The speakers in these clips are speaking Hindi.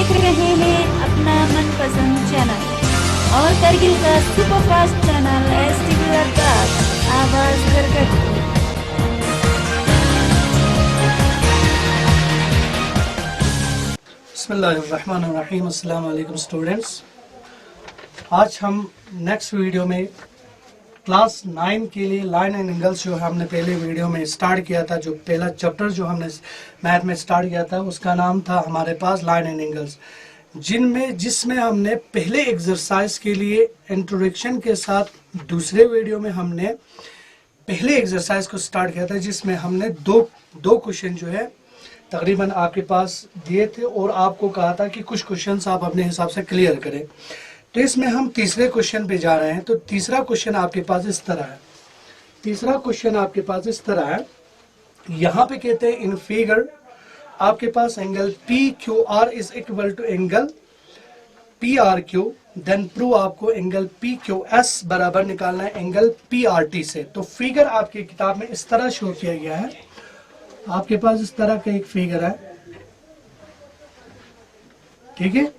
देख रहे हैं अपना मनपसंद चैनल और करगिल का सुपरफास्ट चैनल STV लद्दाख आवाज करकट। बिस्मिल्लाहिर्रहमानिर्रहीम। अस्सलाम वालेकुम स्टूडेंट्स। आज हम नेक्स्ट वीडियो में क्लास 9 के लिए लाइन एंड एंगल्स जो हमने पहले वीडियो में स्टार्ट किया था, जो पहला चैप्टर जो हमने मैथ में स्टार्ट किया था उसका नाम था हमारे पास लाइन एंड एंगल्स, जिसमें हमने पहले एक्सरसाइज के लिए इंट्रोडक्शन के साथ दूसरे वीडियो में हमने पहले एक्सरसाइज को स्टार्ट किया था, जिसमें हमने दो क्वेश्चन जो है तकरीबन आपके पास दिए थे और आपको कहा था कि कुछ क्वेश्चंस आप अपने हिसाब से क्लियर करें। तो इसमें हम तीसरे क्वेश्चन पे जा रहे हैं। तो तीसरा क्वेश्चन आपके पास इस तरह है। तीसरा क्वेश्चन आपके पास इस तरह है, यहाँ पे कहते हैं इन फिगर आपके पास angle PQR is equal to angle PRQ, then prove आपको एंगल PQS बराबर निकालना है एंगल PRT से। तो फिगर आपकी किताब में इस तरह शो किया गया है। आपके पास इस तरह का एक फिगर है, ठीक है,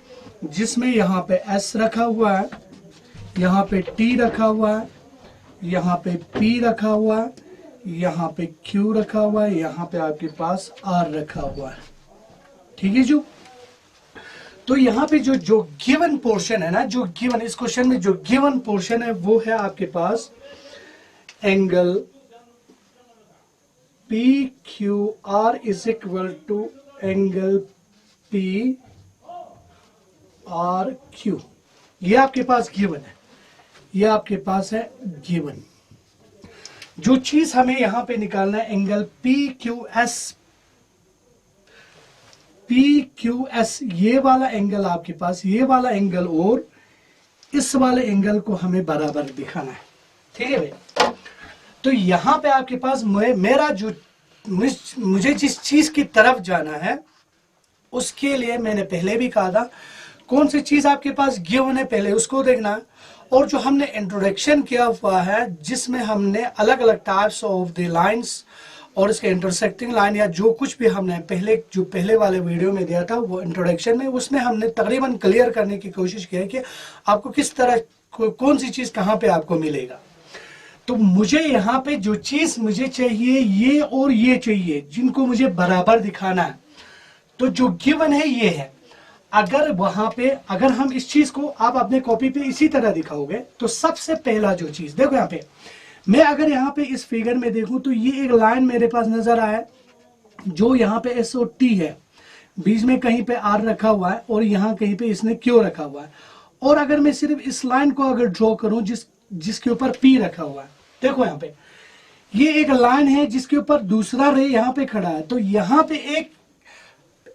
जिसमें यहाँ पे S रखा हुआ है, यहाँ पे T रखा हुआ है, यहाँ पे P रखा हुआ है, यहाँ पे Q रखा हुआ है, यहाँ पे आपके पास R रखा हुआ है, ठीक है जो। तो यहाँ पे जो गिवन पोर्शन है ना, जो गिवन इस क्वेश्चन में जो गिवन पोर्शन है वो है आपके पास angle PQR is equal to angle PRQ। ये आपके पास गिवन है, ये आपके पास है गिवन। जो चीज हमें यहां पे निकालना है एंगल PQS, ये वाला एंगल आपके पास, ये वाला एंगल और इस वाले एंगल को हमें बराबर दिखाना है, ठीक है भाई। तो यहां पे आपके पास मेरा जो मुझे जिस चीज की तरफ जाना है उसके लिए मैंने पहले भी कहा था कौन सी चीज आपके पास गिवन है पहले उसको देखना, और जो हमने इंट्रोडक्शन किया हुआ है जिसमें हमने अलग अलग टाइप्स ऑफ द लाइंस और इसके इंटरसेक्टिंग लाइन या जो कुछ भी हमने पहले वाले वीडियो में दिया था वो इंट्रोडक्शन में, उसमें हमने तकरीबन क्लियर करने की कोशिश की है कि आपको किस तरह कौन सी चीज कहाँ पे आपको मिलेगा। तो मुझे यहाँ पे जो चीज मुझे चाहिए ये और ये चाहिए, जिनको मुझे बराबर दिखाना है। तो जो गिवन है ये है। अगर वहां पे अगर हम इस चीज को आप अपने कॉपी पे इसी तरह दिखाओगे तो सबसे पहला जो चीज देखो यहाँ पे, मैं अगर यहाँ पे इस फिगर में देखूं तो ये एक लाइन मेरे पास नजर आया जो यहाँ पे S और T है, बीच में कहीं पे R रखा हुआ है और यहाँ कहीं पे इसने Q रखा हुआ है। और अगर मैं सिर्फ इस लाइन को अगर ड्रॉ करूं जिसके ऊपर P रखा हुआ है, देखो यहाँ पे ये एक लाइन है जिसके ऊपर दूसरा रे यहाँ पे खड़ा है। तो यहाँ पे एक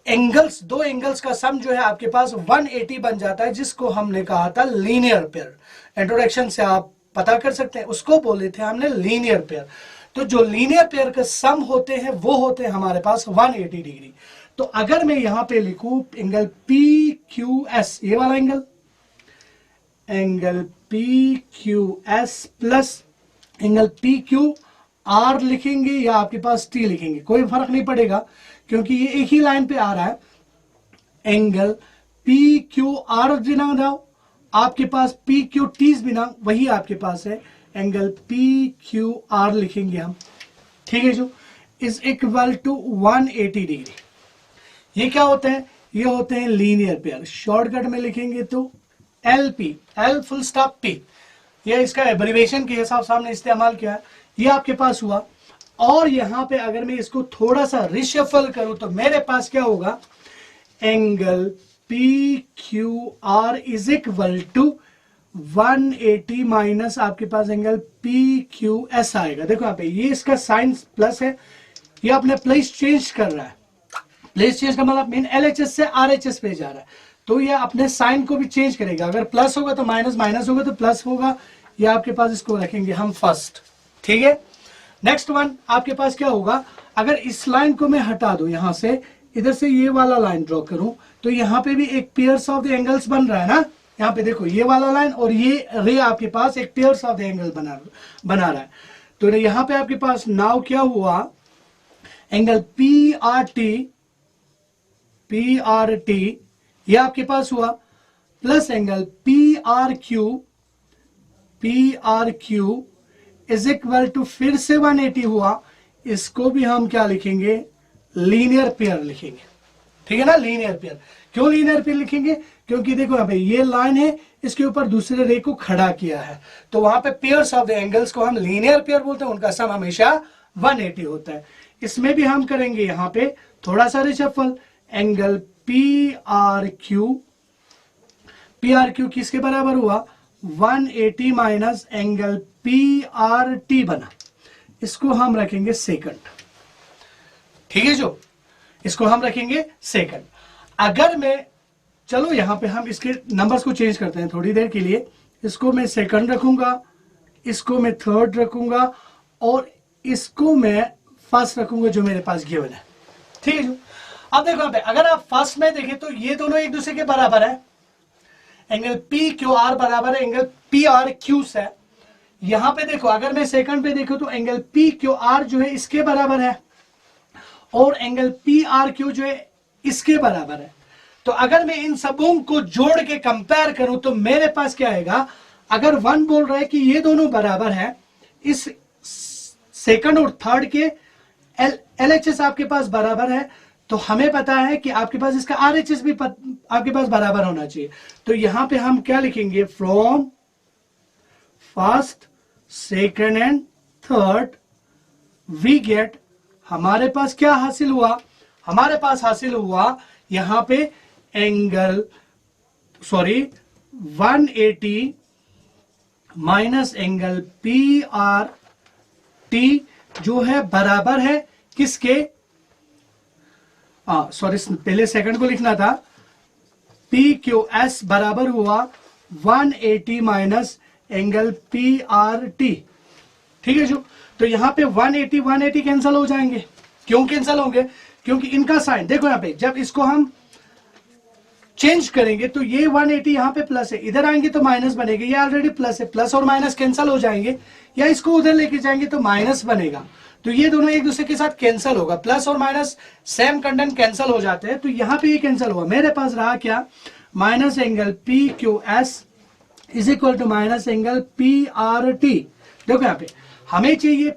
दो एंगल्स का सम जो है आपके पास 180 बन जाता है, जिसको हमने कहा था लीनियर पेयर। इंट्रोडक्शन से आप पता कर सकते हैं, उसको बोले थे हमने लीनियर पेयर। तो जो लीनियर पेयर के सम होते हैं वो होते हैं हमारे पास 180 डिग्री। तो अगर मैं यहां पे लिखूं एंगल PQS, ये वाला angle PQS plus angle PQR लिखेंगे या आपके पास T लिखेंगे, कोई फर्क नहीं पड़ेगा क्योंकि ये एक ही लाइन पे आ रहा है। एंगल PQR बिना जाओ आपके पास PQT बिना वही आपके पास है एंगल PQR लिखेंगे हम, ठीक है जो, इज इक्वल टू 180 डिग्री। ये क्या होते हैं? ये होते हैं लीनियर पेयर। शॉर्टकट में लिखेंगे तो LP, L full stop P, ये इसका एब्रिविएशन के हिसाब से हमने इस्तेमाल किया। ये आपके पास हुआ। और यहां पे अगर मैं इसको थोड़ा सा रिशफल करूं तो मेरे पास क्या होगा, angle PQR is equal to 180 minus आपके पास एंगल PQS आएगा। देखो यहाँ पे ये इसका साइन प्लस है, ये अपने प्लेस चेंज कर रहा है। प्लेस चेंज का मतलब मीन LHS से RHS पे जा रहा है, तो ये अपने साइन को भी चेंज करेगा। अगर प्लस होगा तो माइनस, माइनस होगा तो प्लस होगा। ये आपके पास इसको रखेंगे हम फर्स्ट, ठीक है। नेक्स्ट वन आपके पास क्या होगा, अगर इस लाइन को मैं हटा दूं यहां से, इधर से ये वाला लाइन ड्रॉ करूं तो यहां पे भी एक पेयर्स ऑफ द एंगल्स बन रहा है ना। यहाँ पे देखो ये वाला लाइन और ये रे आपके पास एक पेयर्स ऑफ द एंगल बना रहा है। तो यहाँ पे आपके पास नाउ क्या हुआ, एंगल PRT ये आपके पास हुआ plus angle P R Q is equal to फिर से 180 हुआ, इसको भी हम क्या लिखेंगे, लीनियर पेयर लिखेंगे, ठीक है ना, लीनियर पेयर। क्यों लीनियर पेयर लिखेंगे, क्योंकि देखो यहाँ पे ये लाइन है, इसके ऊपर दूसरे रे को खड़ा किया है, तो वहां पे पेयर्स ऑफ द एंगल्स को हम लीनियर पेयर बोलते हैं, उनका सम हमेशा 180 होता है। इसमें भी हम करेंगे यहाँ पे थोड़ा सा reshuffle, angle P R Q किसके बराबर हुआ, 180 minus angle P R T बना, इसको हम रखेंगे सेकंड, ठीक है जो, इसको हम रखेंगे सेकंड। अगर मैं, चलो यहां पे हम इसके नंबर्स को चेंज करते हैं थोड़ी देर के लिए, इसको मैं सेकंड रखूंगा, इसको मैं थर्ड रखूंगा, और इसको मैं फर्स्ट रखूंगा जो मेरे पास गिवन है, ठीक है जो। अब देखो यहाँ पे अगर आप फर्स्ट में देखें तो ये दोनों एक दूसरे के बराबर है, एंगल पी क्यू आर बराबर है एंगल पी आर क्यू से। यहां पे देखो अगर मैं सेकंड पे देखूं तो एंगल पी क्यू आर जो है इसके बराबर है, और एंगल पी आर क्यू जो है इसके बराबर है। तो अगर मैं इन सबों को जोड़ के कंपेयर करूं तो मेरे पास क्या आएगा, अगर वन बोल रहा है कि ये दोनों बराबर है, इस सेकंड और थर्ड के LHS आपके पास बराबर है, तो हमें पता है कि आपके पास इसका RHS भी आपके पास बराबर होना चाहिए। तो यहां पे हम क्या लिखेंगे, from first second and third we get, हमारे पास क्या हासिल हुआ, हमारे पास हासिल हुआ यहां पे angle 180 minus angle P R T जो है बराबर है किसके, पहले सेकंड को लिखना था, पी क्यू एस बराबर हुआ 180 minus angle P R T, ठीक है जो। तो यहां पे 180 कैंसिल हो जाएंगे। क्यों कैंसिल होंगे, क्योंकि इनका साइन देखो यहां पे, जब इसको हम चेंज करेंगे तो ये 180 यहां पे प्लस है, इधर आएंगे तो माइनस बनेगा, ये ऑलरेडी प्लस है, प्लस और माइनस कैंसिल हो जाएंगे, या इसको उधर लेके जाएंगे तो माइनस बनेगा, तो ये दोनों एक दूसरे के साथ कैंसिल होगा, प्लस और माइनस सेम कंटेंट कैंसिल हो जाते हैं, तो यहां पे ये कैंसिल हुआ। मेरे पास रहा क्या, minus angle P Q S is equal to minus angle P R T. देखो यहाँ पे हमें चाहिए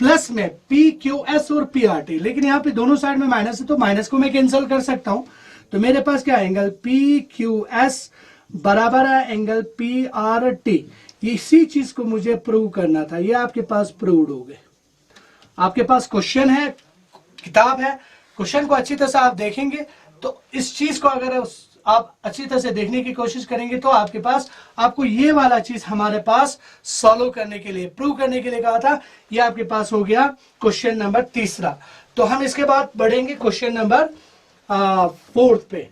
प्लस में पी क्यू एस और पी आर टी, लेकिन यहाँ पे दोनों साइड में माइनस है, तो माइनस को मैं कैंसिल कर सकता हूं। तो मेरे पास क्या है, एंगल पी क्यू एस बराबर है एंगल पी आर टी। इसी चीज को मुझे प्रूव करना था, ये आपके पास प्रूव्ड हो गए। आपके पास क्वेश्चन है, किताब है, क्वेश्चन को अच्छी तरह से आप देखेंगे तो इस चीज को अगर आप अच्छी तरह से देखने की कोशिश करेंगे तो आपके पास, आपको ये वाला चीज हमारे पास सॉल्व करने के लिए, प्रूव करने के लिए कहा था, ये आपके पास हो गया क्वेश्चन नंबर तीसरा। तो हम इसके बाद बढ़ेंगे क्वेश्चन नंबर फोर्थ पे।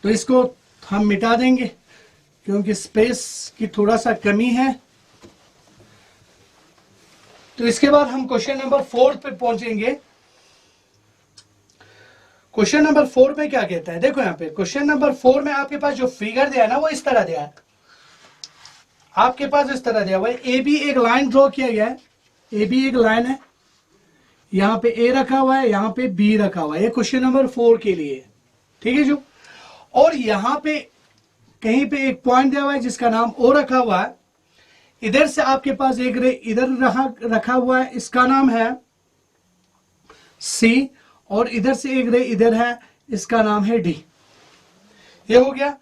तो इसको हम मिटा देंगे क्योंकि स्पेस की थोड़ा सा कमी है। तो इसके बाद हम क्वेश्चन नंबर 4 पे पहुंचेंगे। क्वेश्चन नंबर 4 में क्या कहता है, देखो यहां पे क्वेश्चन नंबर 4 में आपके पास जो फिगर दिया है ना, वो इस तरह दिया है, आपके पास इस तरह दिया हुआ है। ए बी एक लाइन ड्रॉ किया गया है, ए बी एक लाइन है, यहां पे ए रखा हुआ है, यहां पे बी रखा हुआ है, ये क्वेश्चन नंबर 4 के लिए, ठीक है जो। और यहां पे कहीं पे एक पॉइंट दिया हुआ है जिसका नाम ओ रखा हुआ है, इधर से आपके पास एक रे इधर रखा हुआ है, इसका नाम है सी, और इधर से एक रे इधर है, इसका नाम है डी। ये हो गया।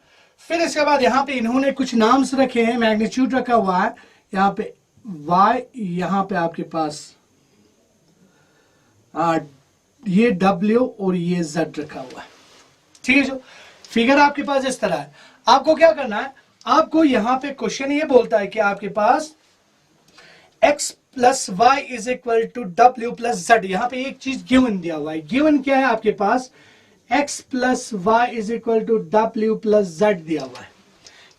फिर इसके बाद यहां पे इन्होंने कुछ नाम्स रखे हैं, मैग्नीट्यूड रखा हुआ है, यहां पे y, यहां पे आपके पास ये w और ये z रखा हुआ है, ठीक है जो। फिगर आपके पास इस तरह है। आपको क्या करना है, आपको यहां पे क्वेश्चन ये बोलता है कि आपके पास x plus y is equal to w plus z, यहां पे एक चीज गिवन दिया हुआ है। गिवन क्या है आपके पास, x plus y is equal to w plus z दिया हुआ है,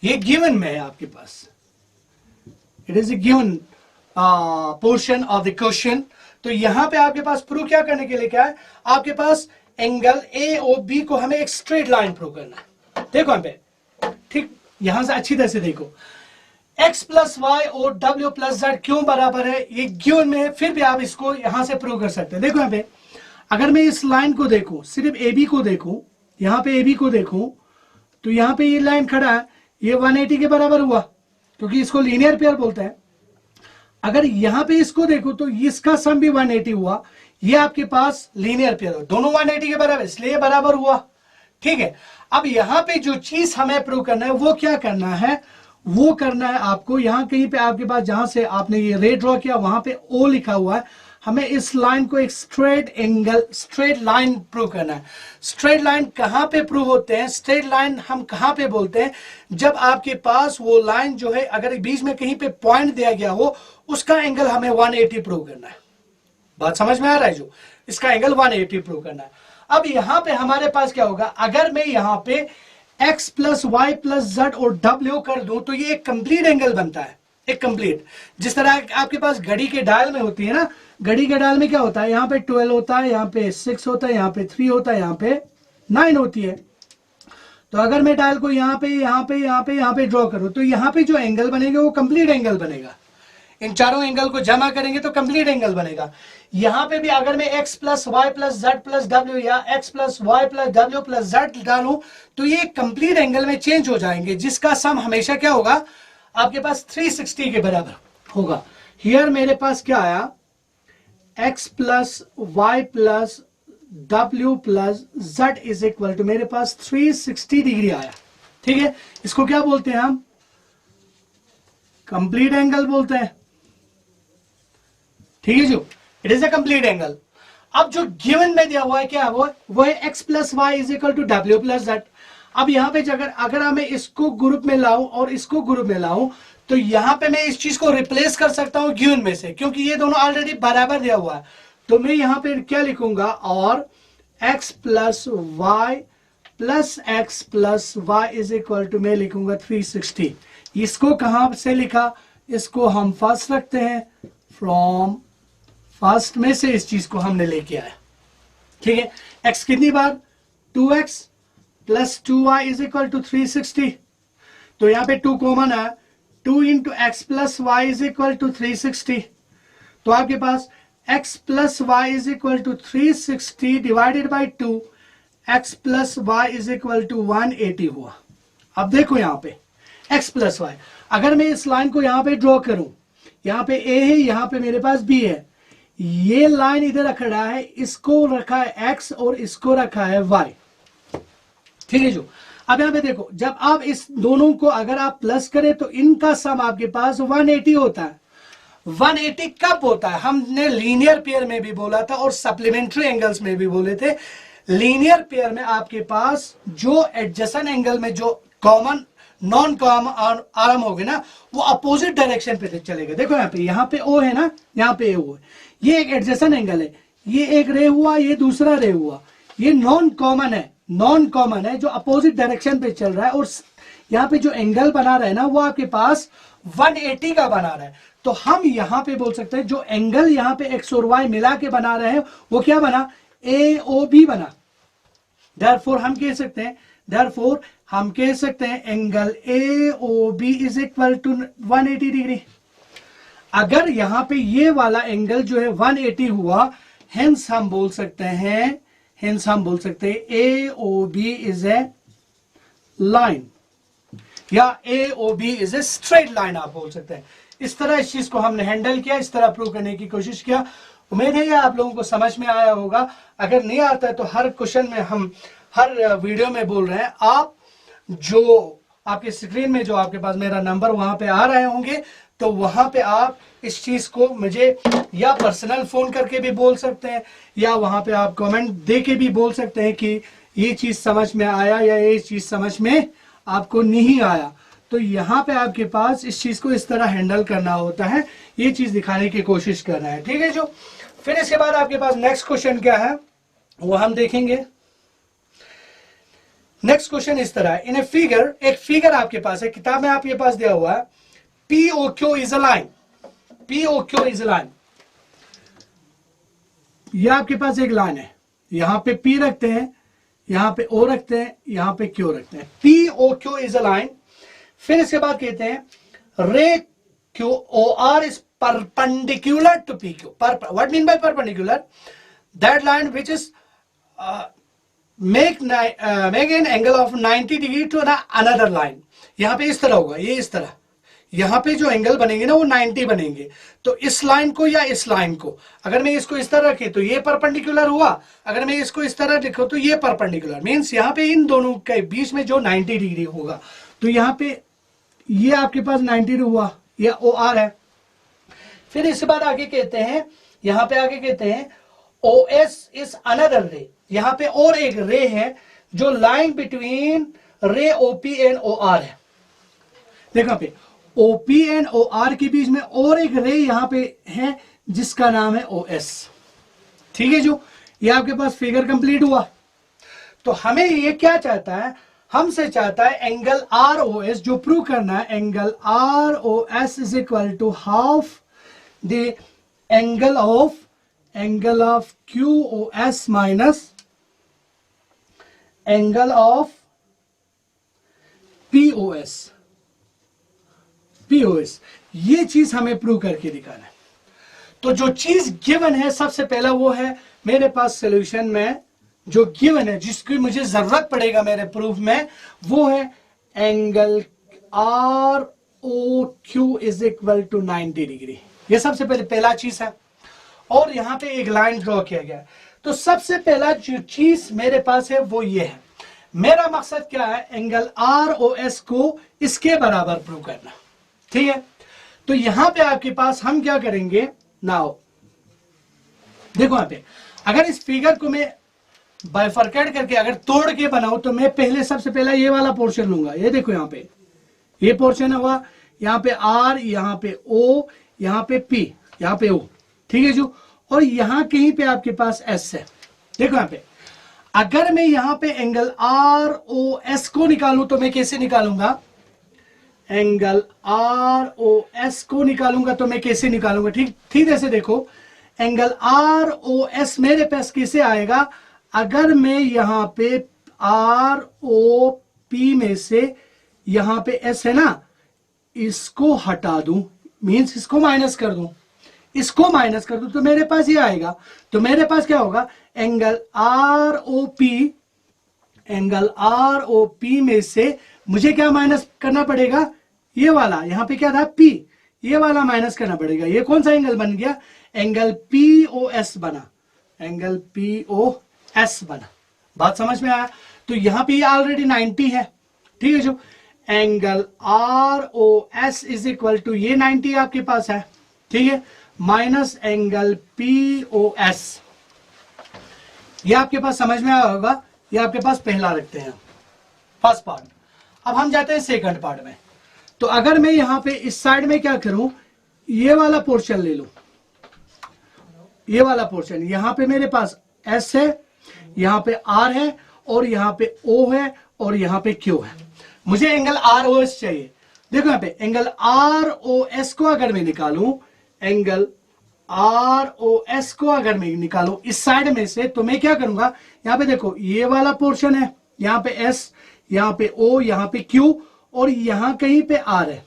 ये गिवन में है आपके पास, it is a given portion of the question. तो यहां पे आपके पास प्रूव क्या करने के लिए क्या है, आपके पास एंगल ए और बी को हमें एक स्ट्रेट लाइन प्रूव करना है। देखो यहां पे, ठीक, यहां से अच्छी तरह से देखो, x प्लस वाई और w प्लस z क्यों बराबर है, ये गिवन में है, फिर भी आप इसको यहां से प्रूव कर सकते हैं। देखो यहां पे अगर मैं इस लाइन को देखूं, सिर्फ AB को देखूं, यहां पे AB को देखूं, तो यहां पे ये लाइन खड़ा है, ये 180 के बराबर हुआ, क्योंकि इसको लीनियर पेयर बोलते हैं। अगर यहां पे इसको देखो तो इसका सम भी 180 हुआ, ये आपके पास लीनियर पेयर हो, दोनों 180 के बराबर, इसलिए बराबर हुआ। ठीक है, अब यहां पे जो चीज हमें प्रूव करना है वो क्या करना है, वो करना है आपको यहां कहीं पे आपके पास जहां से आपने ये रे ड्रॉ किया वहां पे O लिखा हुआ है, हमें इस लाइन को एक स्ट्रेट लाइन प्रूव करना है। स्ट्रेट लाइन कहां पे प्रूव होते हैं, स्ट्रेट लाइन हम कहां पे बोलते हैं, जब आपके पास वो लाइन जो है अगर बीच में कहीं पे पॉइंट दिया गया हो, उसका एंगल हमें 180 प्रूव करना है। बात समझ में आ रहा है, जो इसका एंगल 180 प्रूव करना है। अब यहां पे हमारे पास क्या होगा, अगर मैं यहां पे x plus y plus z और W कर दूं तो ये एक कंप्लीट एंगल बनता है, एक कंप्लीट, जिस तरह आपके पास घड़ी के डायल में होती है ना, घड़ी के डायल में क्या होता है, यहाँ पे 12 होता है, यहाँ पे 6 होता है, यहाँ पे 3 होता है, यहाँ पे 9 होती है। तो अगर मैं डायल को यहाँ पे ड्रॉ करूं तो यहाँ पे जो एंगल बनेगा वो कंप्लीट एंगल बनेगा। इन चारों एंगल को जमा करेंगे तो कंप्लीट एंगल बनेगा। यहां पे भी अगर मैं x plus y plus z plus डब्ल्यू या x प्लस वाई प्लस डब्ल्यू प्लस जेड डालूं तो ये कंप्लीट एंगल में चेंज हो जाएंगे, जिसका सम हमेशा क्या होगा, आपके पास 360 के बराबर होगा। हियर मेरे पास क्या आया, x प्लस वाई प्लस डब्ल्यू plus z is equal to मेरे पास 360 डिग्री आया। ठीक है, इसको क्या बोलते हैं हम, कंप्लीट एंगल बोलते हैं। ठीक है, जो it is a complete angle. अब जो गिवन में दिया हुआ है क्या, वो है x plus y is equal to डब्ल्यू प्लस जेड। अब यहां पे अगर मैं इसको ग्रुप में लाऊं और इसको ग्रुप में लाऊं तो यहां पे मैं इस चीज को रिप्लेस कर सकता हूं गिवन में से, क्योंकि ये दोनों ऑलरेडी बराबर दिया हुआ है। तो मैं यहां पे क्या लिखूंगा, और x plus y plus x plus y is equal to मैं लिखूंगा 360। इसको कहां से लिखा, इसको हम फर्स्ट रखते हैं, फ्रॉम फर्स्ट में से इस चीज को हमने लेके आया। ठीक है, x कितनी बार, 2x plus 2y is equal to 360। तो यहां पे 2 कॉमन है, 2 into x plus y is equal to 360। तो आपके पास x plus y is equal to 360 divided by 2, x plus y is equal to 180 हुआ। अब देखो यहां पे x प्लस वाई, अगर मैं इस लाइन को यहां पे ड्रॉ करूं, यहां पे a है, यहां पे मेरे पास b है, ये लाइन इधर रखा है, इसको रखा है x और इसको रखा है y। ठीक है, जो अब यहां पे देखो, जब आप इस दोनों को अगर आप प्लस करें तो इनका सम आपके पास 180 होता है। 180 कब होता है, हमने लीनियर पेयर में भी बोला था और सप्लीमेंट्री एंगल्स में भी बोले थे। लीनियर पेयर में आपके पास जो एडजेसेंट एंगल में जो कॉमन नॉन कॉमन आर्म होगी ना, वो अपोजिट डायरेक्शन पे चलेगा। देखो यहाँ पे O है ना, यहाँ पे O है, ये एक एडजेसेंट एंगल है, ये एक रे हुआ, ये दूसरा रे हुआ, ये नॉन कॉमन है जो अपोजिट डायरेक्शन पे चल रहा है, और यहाँ पे जो एंगल बना रहा है ना वो आपके पास 180 का बना रहा है। तो हम यहाँ पे बोल सकते हैं जो एंगल यहाँ पे x और y मिला के बना रहे हैं वो क्या बना, AOB बना। Therefore हम कह सकते हैं angle AOB is equal to 180 degree. अगर यहां पे ये वाला एंगल जो है 180 हुआ, हेंस हम बोल सकते हैं AOB इज ए लाइन, या AOB is a straight line आप बोल सकते हैं। इस तरह इस चीज को हमने हैंडल किया, इस तरह प्रूव करने की कोशिश किया। उम्मीद है आप लोगों को समझ में आया होगा। अगर नहीं आता है तो हर क्वेश्चन में हम हर वीडियो में बोल रहे हैं, आप जो आपके स्क्रीन में जो आपके पास मेरा नंबर वहां पे आ रहे होंगे, तो वहां पे आप इस चीज को मुझे या पर्सनल फोन करके भी बोल सकते हैं, या वहां पे आप कमेंट दे के भी बोल सकते हैं कि ये चीज समझ में आया या ये चीज समझ में आपको नहीं आया। तो यहाँ पे आपके पास इस चीज को इस तरह हैंडल करना होता है, ये चीज दिखाने की कोशिश करना है। ठीक है, जो फिर इसके बाद आपके पास नेक्स्ट क्वेश्चन क्या है वो हम देखेंगे। नेक्स्ट क्वेश्चन इस तरह है, इन ए फिगर, एक फिगर आपके पास है, किताब में आपके पास दिया हुआ है, POQ is a line, POQ is a line. यह आपके पास एक लाइन है, यहां पे P रखते हैं, यहां पे O रखते हैं, यहां पे Q रखते हैं। POQ is a line. फिर इसके बाद कहते हैं ray QOR is perpendicular to PQ। What mean by perpendicular, that line which is make an angle of 90 degree to another line. यहां पे इस तरह होगा, ये इस तरह, यहां पे जो एंगल बनेंगे ना वो 90 बनेंगे। तो इस लाइन को या इस लाइन को अगर मैं इसको इस तरह रखी तो ये परपेंडिकुलर हुआ, अगर मैं इसको इस तरह लिखूं तो ये परपेंडिकुलर, मींस यहां पे इन दोनों के बीच में जो 90 डिग्री होगा। तो यहां पे ये आपके पास 90 हुआ, ये ओ आर है। फिर इसके बाद आगे कहते हैं, यहां पे आगे कहते हैं ओ एस इज अनदर रे, यहां पे और एक रे है जो लाइन बिटवीन रे ओपी एंड ओ आर है। देखो पे ओपी एंड ओ आर के बीच में और एक रे यहां पे है जिसका नाम है ओ एस। ठीक है, जो ये आपके पास फिगर कंप्लीट हुआ। तो हमें ये क्या चाहता है, हमसे चाहता है एंगल आर ओ एस जो प्रूव करना है, angle R O S is equal to half the angle of Q O S minus angle of POS. ये चीज हमें प्रूव करके दिखाना है। तो जो चीज गिवन है सबसे पहला वो है मेरे पास सॉल्यूशन में जो गिवन है जिसकी मुझे जरूरत पड़ेगा मेरे प्रूफ में, वो है angle R O Q is equal to 90 degree. ये सबसे पहले पहला चीज है और यहां पे एक लाइन ड्रॉ किया गया है। तो सबसे पहला जो चीज मेरे पास है वो ये है, मेरा मकसद क्या है, एंगल आर ओ एस को इसके बराबर प्रूव करना। ठीक है, तो यहां पे आपके पास हम क्या करेंगे, नाउ देखो यहां पे अगर इस फिगर को मैं बाइफरकेट करके अगर तोड़ के बनाऊं तो मैं पहले सबसे पहला ये वाला पोर्शन लूंगा। ये देखो यहां पे ये पोर्शन हुआ, यहां पे आर, यहां पे ओ, यहां पे पी, यहां पे ओ। ठीक है जो, और यहां कहीं पे आपके पास एस है। देखो यहां पे अगर मैं यहां पे एंगल आर ओ एस को निकालूं तो मैं कैसे निकालूंगा, एंगल आर ओ एस को निकालूंगा तो मैं कैसे निकालूंगा, ठीक ऐसे देखो एंगल आर ओ एस मेरे पास कैसे आएगा, अगर मैं यहां पे आर ओ पी में से यहां पे एस है ना इसको हटा दूं, मींस इसको माइनस कर दूं, इसको माइनस कर दूं तो मेरे पास ये आएगा। तो मेरे पास क्या होगा, एंगल आर ओ पी में से मुझे क्या माइनस करना पड़ेगा, ये वाला यहां पे क्या था पी, ये वाला माइनस करना पड़ेगा। ये कौन सा एंगल बन गया, एंगल पी ओ एस बना, एंगल पी ओ एस बना। बात समझ में आया। तो यहां पे ये ऑलरेडी 90 है। ठीक है जो, angle R O S is equal to ये 90 आपके पास है। ठीक है, minus angle P O S, ये आपके पास समझ में आया होगा। ये आपके पास पहला रखते हैं फर्स्ट पार्ट। अब हम जाते हैं सेकंड पार्ट में। तो अगर मैं यहां पे इस साइड में क्या करूं, ये वाला पोर्शन ले लूं, ये वाला पोर्शन, यहां पे मेरे पास एस है, यहां पे आर है और यहां पे ओ है और यहां पे क्यू है। मुझे एंगल आर ओ एस चाहिए। देखो यहां पे एंगल आर ओ एस को अगर मैं निकालूं, एंगल आर ओ एस को अगर मैं निकालूं इस साइड में से, तो मैं क्या करूंगा, यहां पे देखो ये वाला पोर्शन है, यहां पे एस, यहां पे ओ, यहां पे क्यू और यहां कहीं पे आर है।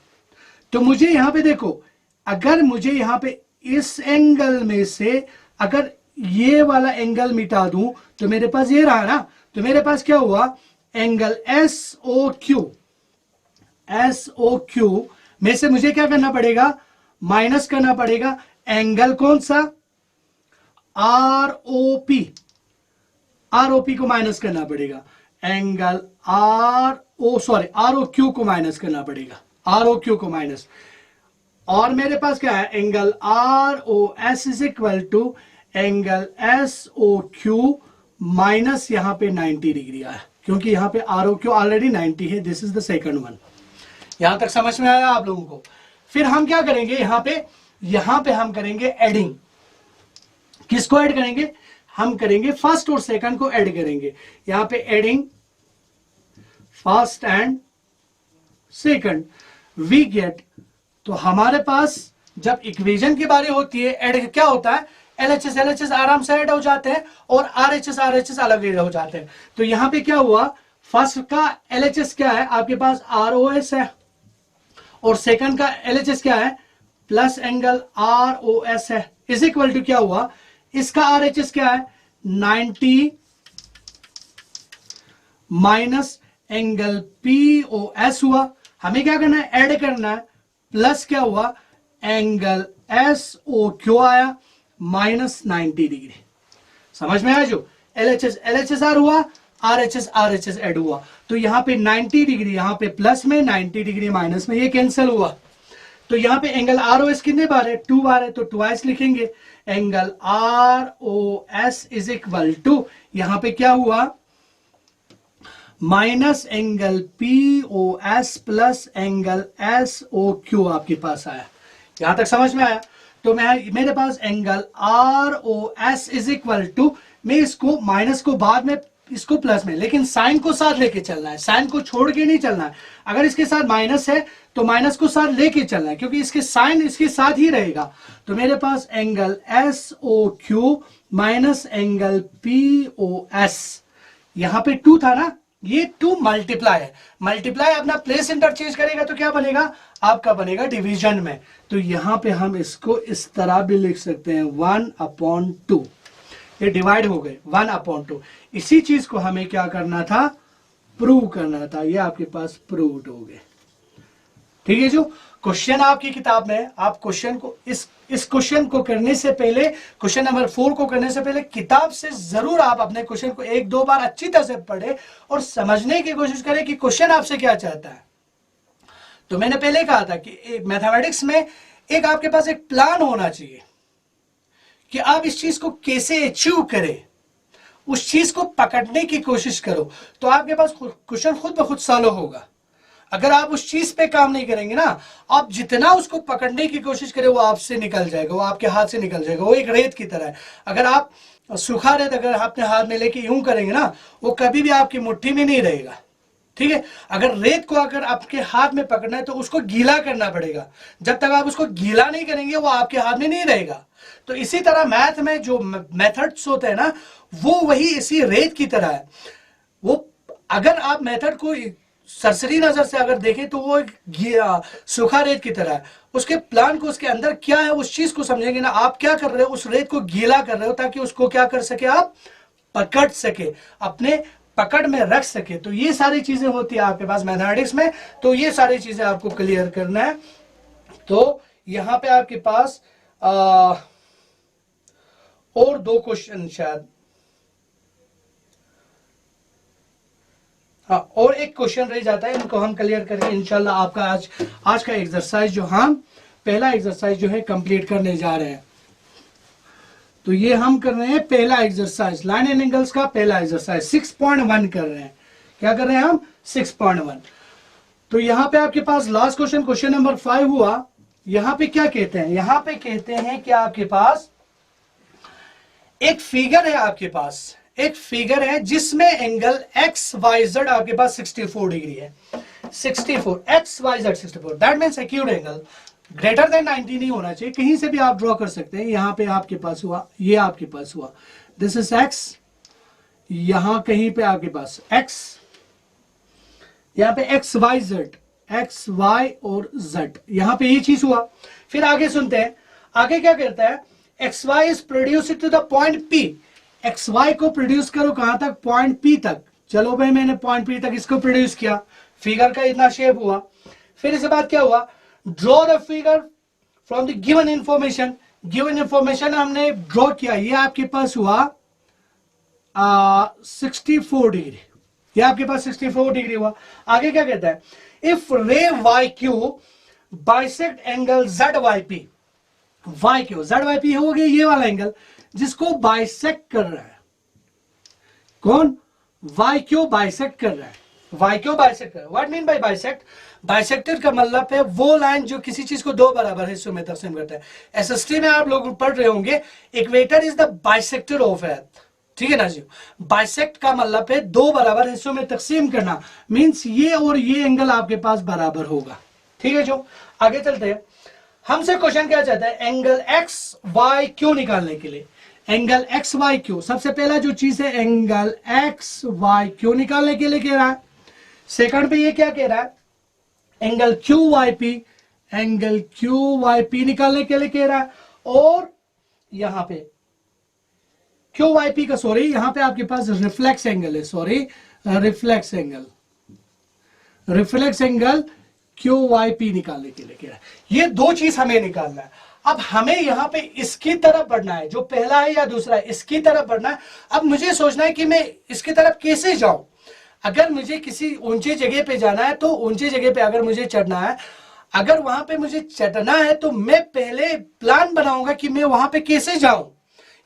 तो मुझे यहां पे देखो, अगर मुझे यहां पे इस एंगल में से अगर ये वाला एंगल मिटा दूं तो मेरे पास ये रहा ना। तो मेरे पास क्या हुआ, एंगल एस ओ क्यू में से मुझे क्या करना पड़ेगा, माइनस करना पड़ेगा एंगल कौन सा, आर ओ पी को माइनस करना पड़ेगा, एंगल आर ओ क्यू को माइनस करना पड़ेगा, आर ओ क्यू को माइनस। और मेरे पास क्या है, angle R O S is equal to angle S O Q minus यहां पे 90 डिग्री आया, क्योंकि यहां पे आर ओ क्यू ऑलरेडी 90 है। This is the second one. यहां तक समझ में आया आप लोगों को। फिर हम क्या करेंगे, यहां पे हम करेंगे एडिंग। किसको ऐड करेंगे, हम करेंगे फर्स्ट और सेकंड को ऐड करेंगे। यहां पे adding first and second we get. तो हमारे पास जब इक्वेशन की बारी होती है, ऐड क्या होता है, LHS आराम से ऐड हो जाते हैं और RHS अलग हो जाते हैं। तो यहां पे क्या हुआ, फर्स्ट का LHS क्या है आपके पास, ROS है, और सेकंड का LHS क्या है, प्लस एंगल ROS है, इज इक्वल टू क्या हुआ, इसका RHS क्या है, 90 माइनस एंगल POS हुआ। हमें क्या करना है, ऐड करना है, प्लस क्या हुआ, एंगल SOQ आया माइनस 90 डिग्री। समझ में आया? जो LHS LHSR हुआ, RHS RHS ऐड हुआ, तो यहां पे 90 डिग्री, यहां पे प्लस में, 90 डिग्री माइनस में, ये कैंसिल हुआ। तो यहां पे एंगल ROS कितने बार है, 2 बार है, तो ट्वाइस लिखेंगे। Angle ROS is equal to, यहां पे क्या हुआ, minus angle POS plus angle SOQ आपके पास आया। यहां तक समझ में आया? तो मेरे पास angle ROS is equal to, मैं इसको माइनस को बाद में, इसको प्लस में, लेकिन साइन को साथ लेके चलना है, साइन को छोड़ के नहीं चलना है। अगर इसके साथ माइनस है तो माइनस को साथ लेके चलना है, क्योंकि इसके साइन इसके साथ ही रहेगा। तो मेरे पास angle SOQ minus angle POS, यहां पे 2 था ना, ये 2 मल्टीप्लाई है, मल्टीप्लाई अपना प्लेस इंटरचेंज करेगा तो क्या बनेगा, आपका बनेगा डिवीजन में। तो यहां पे हम इसको इस तरह भी लिख सकते हैं 1/2, ये डिवाइड हो गए 1/2। इसी चीज को हमें क्या करना था, प्रूव करना था। ये आपके पास प्रूव्ड हो गए। ठीक है, जो क्वेश्चन आपकी किताब में है, आप क्वेश्चन को इस क्वेश्चन को करने से पहले, क्वेश्चन नंबर 4 को करने से पहले किताब से जरूर आप अपने क्वेश्चन को 1-2 बार अच्छी तरह से पढ़े और समझने की कोशिश करें कि क्वेश्चन आपसे क्या चाहता है। तो मैंने पहले कहा था कि मैथमेटिक्स में एक आपके पास एक प्लान होना चाहिए कि आप इस चीज को कैसे अचीव करें, उस चीज को पकड़ने की कोशिश करो, तो आपके पास क्वेश्चन खुद ब खुद सॉल्व होगा। अगर आप उस चीज पे काम नहीं करेंगे ना, आप जितना उसको पकड़ने की कोशिश करें वो आपसे निकल जाएगा, वो आपके हाथ से निकल जाएगा। वो एक रेत की तरह है। अगर आप सूखा रेत अगर अपने हाथ में लेके यूं करेंगे ना, वो कभी भी आपकी मुट्ठी में नहीं रहेगा। ठीक है, अगर रेत को अगर आपके हाथ में पकड़ना है तो उसको गीला करना पड़ेगा। जब तक आप उसको गीला नहीं करेंगे वो आपके हाथ में नहीं रहेगा। तो इसी तरह मैथ में जो मेथड्स होते हैं ना, वो वही इसी रेत की तरह है। वो अगर आप मेथड को सरसरी नजर से अगर देखें तो वो एक सूखा रेत की तरह है। उसके प्लान को, उसके अंदर क्या है, उस चीज को समझेंगे ना, आप क्या कर रहे हो, उस रेत को गीला कर रहे हो ताकि उसको क्या कर सके, आप पकड़ सके, अपने पकड़ में रख सके। तो ये सारी चीजें होती है आपके पास मैथमेटिक्स में। तो ये सारी चीजें आपको क्लियर करना है। तो यहां पे आपके पास और 2 क्वेश्चन शायद, हाँ, और एक क्वेश्चन रह जाता है, इनको हम क्लियर करके इंशाल्लाह आपका आज का एक्सरसाइज जो हम पहला एक्सरसाइज जो है कंप्लीट करने जा रहे हैं। तो ये हम कर रहे हैं पहला एक्सरसाइज, लाइन एंड एंगल्स का पहला एक्सरसाइज 6.1 कर रहे हैं। क्या कर रहे हैं हम, 6.1। तो यहां पे आपके पास लास्ट क्वेश्चन, क्वेश्चन नंबर 5 हुआ। यहां पे क्या कहते हैं, यहां पे कहते हैं कि आपके पास एक फिगर है, आपके पास एक फिगर है जिसमें एंगल XYZ आपके पास 64 डिग्री है। 64 XYZ 64, that means acute angle greater than 90 नहीं होना चाहिए। कहीं से भी आप ड्रॉ कर सकते हैं। यहां पे आपके पास हुआ, ये आपके पास हुआ, दिस इज X, यहां कहीं पे आपके पास X, यहां पे XYZ, XY और Z, यहां पे ये चीज हुआ। फिर आगे सुनते हैं, आगे क्या कहता है, XY is produced to the point P, XY को प्रोड्यूस करो कहां तक, पॉइंट P तक। चलो भाई, मैंने पॉइंट P तक इसको प्रोड्यूस किया, फिगर का इतना शेप हुआ। फिर इसके बाद क्या हुआ, draw the figure from the given information, given information हमने ड्रॉ किया, ये आपके पास हुआ 64 डिग्री, ये आपके पास 64 डिग्री हुआ। आगे क्या कहता है, इफ रे YQ bisect angle ZYP, YQ ZYP हो गया ये वाला एंगल जिसको बाइसेक्ट कर रहा है। कौन, YQ बाइसेक्ट कर रहा है, YQ बाइसेक्ट कर रहा है। What mean bye bisect, bisected का मतलब है वो लाइन जो किसी चीज को 2 बराबर हिस्सों में तकसीम करता है। एसएसटी में आप लोग पढ़ रहे होंगे, equator is the bisector of earth. ठीक है ना जी, बाइसेक्ट का मतलब है 2 बराबर हिस्सों में तकसीम करना, मींस ये और ये एंगल आपके पास बराबर होगा। ठीक है, जो आगे चलते हैं, हमसे क्वेश्चन क्या चाहता है, एंगल XYQ निकालने के लिए। एंगल XYQ, सबसे पहला जो चीज है एंगल XYQ निकालने के लिए कह रहा है। सेकंड पे ये क्या कह रहा है, एंगल QYP, एंगल QYP निकालने के लिए कह रहा है। और यहां पे क्यू वाई पी का, सॉरी यहां पे आपके पास रिफ्लेक्स एंगल है, sorry reflex angle Q Y P निकालने के लिए क्या, ये दो चीज हमें निकालना है। अब हमें यहां पे इसकी तरफ बढ़ना है, जो पहला है या दूसरा है, इसकी तरफ बढ़ना है। अब मुझे सोचना है कि मैं इसकी तरफ कैसे जाऊं। अगर मुझे किसी ऊंचे जगह पे जाना है तो ऊंचे जगह पे अगर मुझे चढ़ना है, अगर वहां पे मुझे चढ़ना है तो मैं पहले प्लान बनाऊंगा कि मैं वहां पे कैसे जाऊं।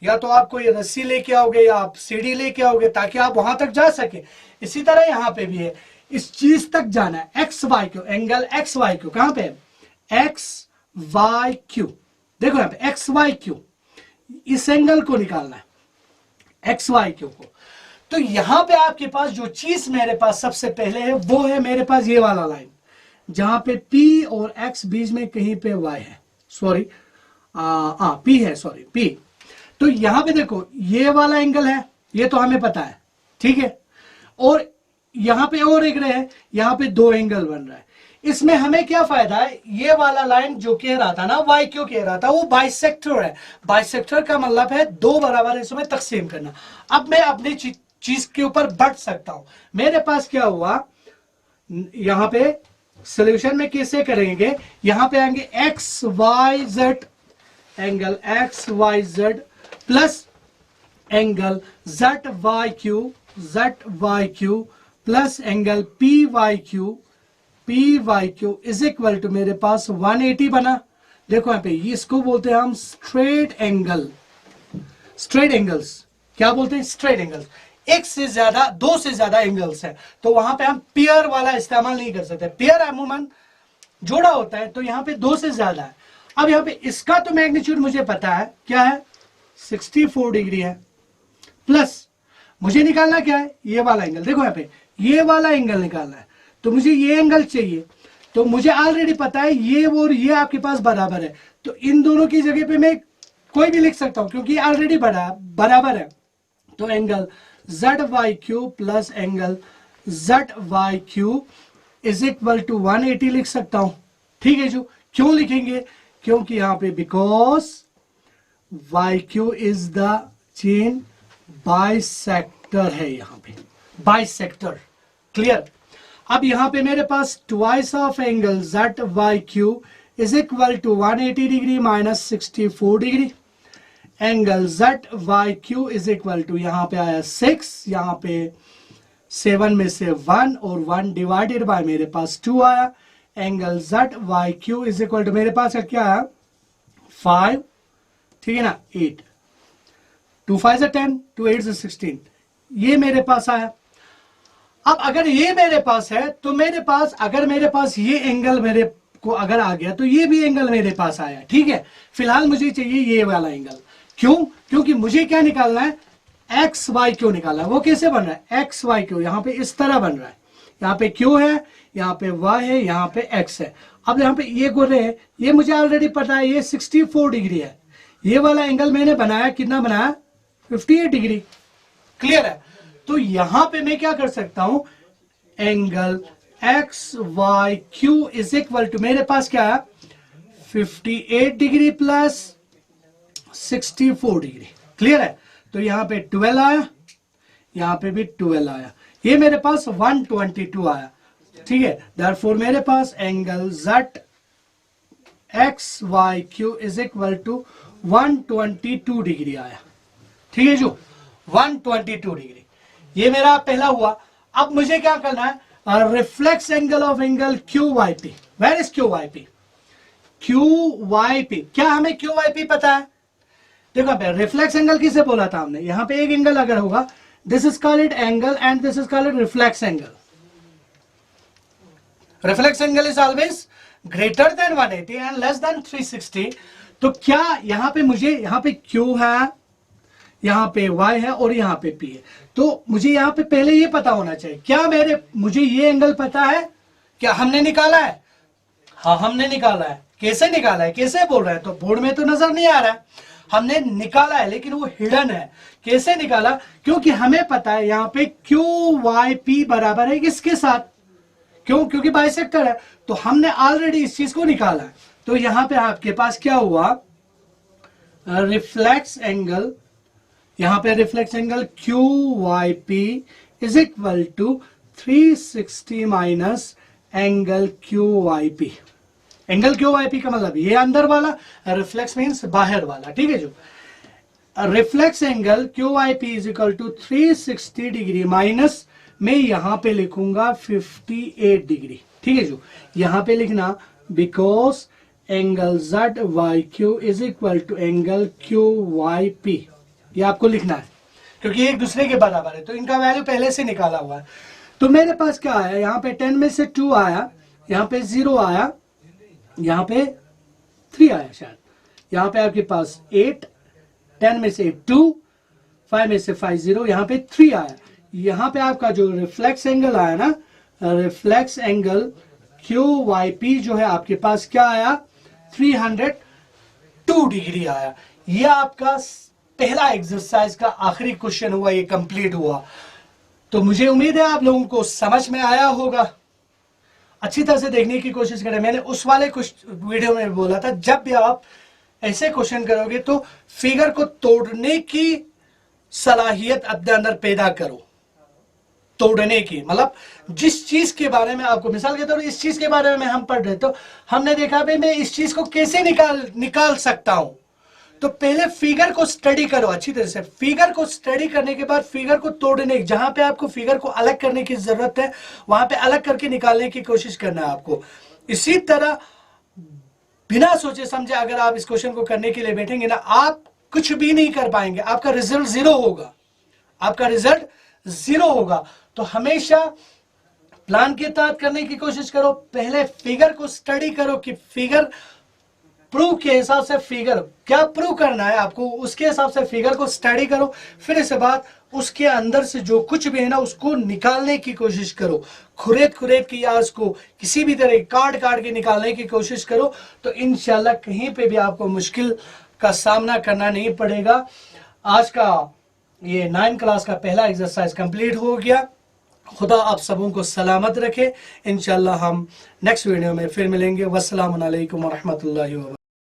या तो आप कोई रस्सी लेके आओगे या आप सीढ़ी लेके आओगे ताकि आप वहां तक जा सके। इसी तरह यहां पे भी है, इस चीज तक जाना है, X Y Q, angle X Y Q कहां पे है, एक्स वाई क्यू, देखो यहां पे एक्स वाई क्यू, इस एंगल को निकालना है, एक्स वाई क्यू को। तो यहां पे आपके पास जो चीज मेरे पास सबसे पहले है वो है मेरे पास ये वाला लाइन, जहां पे P और X बीच में कहीं पे Y है, सॉरी P है, सॉरी P। तो यहां पे देखो ये वाला एंगल है, ये तो हमें पता है, ठीक है। और यहां पे और एक रहे, यहां पे दो एंगल बन रहा है। इसमें हमें क्या फायदा है, ये वाला लाइन जो कह रहा था ना, वाई क्यों कह रहा था, वो बाइसेक्टर है। बाइसेक्टर का मतलब है दो बराबर हिस्सों में तकसीम करना। अब मैं अपनी चीज के ऊपर बढ़ सकता हूं। मेरे पास क्या हुआ, यहां पे सॉल्यूशन में कैसे करेंगे, यहां पे आएंगे X Y Z, angle X Y Z plus angle Z Y Q plus angle P Y Q is equal to मेरे पास 180 बना। देखो यहां पे इसको बोलते हैं हम स्ट्रेट एंगल्स, क्या बोलते हैं, स्ट्रेट एंगल्स। एक से ज्यादा, दो से ज्यादा एंगल्स है तो वहां पे हम पेयर वाला इस्तेमाल नहीं कर सकते। पेयर अमूमन जोड़ा होता है, तो यहां पे दो से ज्यादा है। अब यहां पे इसका तो मैग्नीट्यूड मुझे पता है, क्या है, 64 डिग्री है, प्लस मुझे निकालना क्या है, ये वाला एंगल। देखो यहां पे ये वाला एंगल निकालना है, तो मुझे ये एंगल चाहिए। तो मुझे ऑलरेडी पता है ये और ये आपके पास बराबर है, तो इन दोनों की जगह पे मैं कोई भी लिख सकता हूं क्योंकि ऑलरेडी बराबर है। तो angle Z Y Q plus angle Z Y Q is equal to 180 लिख सकता हूं, ठीक है जो। क्यों लिखेंगे, क्योंकि यहां पे because y Q is the chain bisector है, यहां पे बाइसेक्टर, क्लियर। अब यहां पे मेरे पास twice of angle Z Y Q is equal to 180 degree minus 64 degree. Angle Z Y Q is equal to, यहां पे आया 6, यहां पे 7 में से 1 और 1 डिवाइडेड बाय मेरे पास 2 आया। Angle Z Y Q is equal to मेरे पास क्या आया, 5, ठीक है ना, 8, 2 5 10, 2 8 16, ये मेरे पास आया। अब अगर ये मेरे पास है तो मेरे पास, अगर मेरे पास ये एंगल मेरे को अगर आ गया तो ये भी एंगल मेरे पास आया, ठीक है। फिलहाल मुझे चाहिए ये वाला एंगल, क्यों, क्योंकि मुझे क्या निकालना है, एक्स वाई क्यू निकालना है। वो कैसे बन रहा है, एक्स वाई क्यू, यहां पे इस तरह बन रहा है, यहाँ पे क्यू है, यहाँ पे वाई है, यहाँ पे एक्स है। अब यहाँ पे ये गोरे है, ये मुझे ऑलरेडी पता है, ये 64 डिग्री है। ये वाला एंगल मैंने बनाया, कितना बनाया, 58 डिग्री, क्लियर है। तो यहां पे मैं क्या कर सकता हूं, angle X Y Q is equal to मेरे पास क्या है, 58 डिग्री प्लस 64 डिग्री, क्लियर है। तो यहां पे 12 आया, यहां पे भी 12 आया, ये मेरे पास 122 आया, ठीक है। देयरफॉर मेरे पास angle z x Y Q is equal to 122 degree आया, ठीक है जो, 122 डिग्री। ये मेरा पहला हुआ। अब मुझे क्या करना है, reflex angle of angle Q Y P. Where is Q Y P, Q Y P, क्या हमें क्यू वाई पी पता है। देखो रिफ्लेक्स एंगल किसे बोला था हमने, यहां पे एक एंगल अगर होगा, this is called angle and this is called reflex angle. Reflex angle is always greater than 180 and less than 360। तो क्या यहां पे मुझे, यहां पे क्यू है, यहां पे y है और यहां पे p है, तो मुझे यहां पे पहले ये पता होना चाहिए, क्या मुझे ये एंगल पता है, क्या हमने निकाला है, हाँ हमने निकाला है। कैसे निकाला है, कैसे बोल रहा है, तो बोर्ड में तो नजर नहीं आ रहा है, हमने निकाला है लेकिन वो हिडन है। कैसे निकाला, क्योंकि हमें पता है यहां पे क्यू वाई पी बराबर है किसके साथ, क्यों, क्योंकि बाइसेक्टर है, तो हमने ऑलरेडी इस चीज को निकाला है। तो यहां पे आपके पास क्या हुआ, रिफ्लेक्स एंगल, यहाँ पे reflex angle QYP is equal to 360 minus angle QYP। Angle QYP का मतलब ये अंदर वाला, रिफ्लेक्स मीन्स बाहर वाला, ठीक है जो। Reflex angle QYP is equal to 360 degree minus मैं यहां पे लिखूंगा 58 डिग्री, ठीक है जो। यहां पे लिखना because angle ZYQ is equal to angle QYP, ये आपको लिखना है क्योंकि एक दूसरे के बराबर है, तो इनका वैल्यू पहले से निकाला हुआ है। तो मेरे पास क्या आया, यहाँ पे 10 में से 2 आया, यहाँ पे 0 आया, यहाँ पे 3 आया शायद, यहाँ पे आपके पास 8, 10 में से 2, 5 में से 5 0, यहाँ पे 3 आया। यहाँ पे आपका जो रिफ्लेक्स एंगल आया ना, रिफ्लेक्स एंगल QYP जो है आपके पास क्या आया, 302 डिग्री आया। ये आपका पहला एक्सरसाइज का आखिरी क्वेश्चन हुआ, ये कंप्लीट हुआ। तो मुझे उम्मीद है आप लोगों को समझ में आया होगा। अच्छी तरह से देखने की कोशिश करें। मैंने उस वाले कुछ वीडियो में बोला था, जब भी आप ऐसे क्वेश्चन करोगे तो फिगर को तोड़ने की सलाहियत अपने अंदर पैदा करो। तोड़ने की मतलब जिस चीज के बारे में आपको, मिसाल के तौर इस चीज के बारे में हम पढ़ रहे, तो हमने देखा भाई मैं इस चीज को कैसे निकाल सकता हूं। तो पहले फिगर को स्टडी करो अच्छी तरह से। फिगर को स्टडी करने के बाद फिगर को तोड़ने, जहां पे आपको फिगर को अलग करने की जरूरत है वहां पे अलग करके निकालने की कोशिश करना है आपको। इसी तरह बिना सोचे समझे अगर आप इस क्वेश्चन को करने के लिए बैठेंगे ना, आप कुछ भी नहीं कर पाएंगे, आपका रिजल्ट 0 होगा, आपका रिजल्ट 0 होगा। तो हमेशा प्लान के तहत करने की कोशिश करो। पहले फिगर को स्टडी करो कि फिगर प्रूव के हिसाब से फिगर क्या प्रूव करना है आपको, उसके हिसाब से फिगर को स्टडी करो। फिर इसके बाद उसके अंदर से जो कुछ भी है ना उसको निकालने की कोशिश करो, खुरेद के या उसको किसी भी तरह काट के निकालने की कोशिश करो। तो इंशाल्लाह कहीं पे भी आपको मुश्किल का सामना करना नहीं पड़ेगा। आज का ये 9 क्लास का पहला एक्सरसाइज कंप्लीट हो गया। खुदा आप सबों को सलामत रखे। इंशाल्लाह हम नेक्स्ट वीडियो में फिर मिलेंगे। वस्सलामु अलैकुम व रहमतुल्लाहि व बरकातहू।